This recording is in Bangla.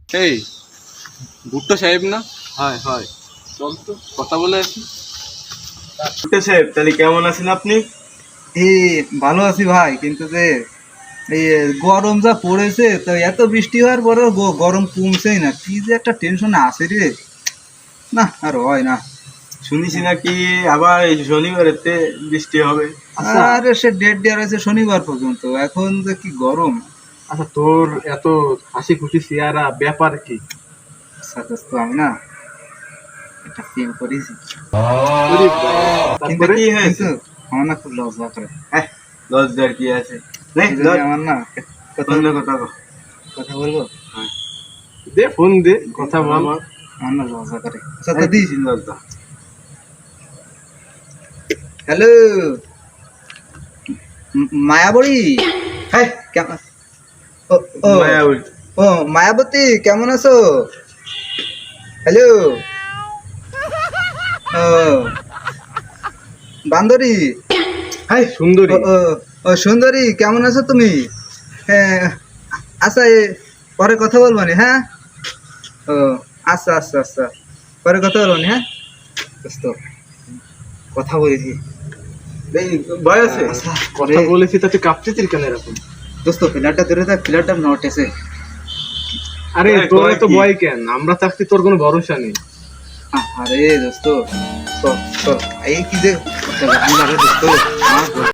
এই ভুট্টো সাহেব না? হয় হয়, চল তো কথা বলে আসি। ভুট্টো সাহেব, তাহলে কেমন আছেন আপনি? এই ভালো আছি ভাই, কিন্তু যে এই গরম যা পড়েছে, তো এত বৃষ্টি হওয়ার পরেও গরম কমছেই না। কি যে একটা টেনশন আছে রে, না আর হয় না। শুনেছি নাকি আবার এই শনিবারেতে বৃষ্টি হবে। আরে সে ডেট দেওয়া রয়েছে শনিবার পর্যন্ত, এখন যে কি গরম। আচ্ছা, তোর এত হাসি খুশি চেহারা, ব্যাপার কি? আচ্ছা দোস্ত, আমি না একটা প্রেম করেছি, আরে বাবা, কিন্তু তারপরে? কি হয়েছে? কিন্তু আমার না খুব লজ্জা করে। হ্যাঁ, লজ্জার কি আছে? নে, যদি ধর, আমার না কথা অন্য কথা কও। কথা বলবো, দে ফোন দে, কথা বল। আমার না লজ্জা করে। আচ্ছা তা দিস। লজ্জা। হ্যালো মায়াবরী, হ্যাঁ, কেমন? ও ও মায়াবতী। ও মায়াবতী, কেমন আছো? হ্যালো, ও বান্দরী, হাই সুন্দরী। ও ও ও সুন্দরী, কেমন আছো তুমি? হ্যাঁ, আচ্ছা পরে কথা বলবো নি, হ্যাঁ? ও আচ্ছা আচ্ছা আচ্ছা, পরে কথা বলবো নি, হ্যাঁ দোস্ত, কথা বলেছি। এই, ভয় আছে? আচ্ছা কথা বলেছি তাতে কাঁপতেছিস কেন এরকম? দোস্ত, প্লেয়ারটা ধরে থাক, প্লেয়ারটা নট এসে। আরে ভয় তোর ভয় তো কি? ভয় কেন? আমরা থাকতে তোর কোনো ভরসা নেই। আরে দোস্ত, চল চল, এই কি যে দোস্ত, আমার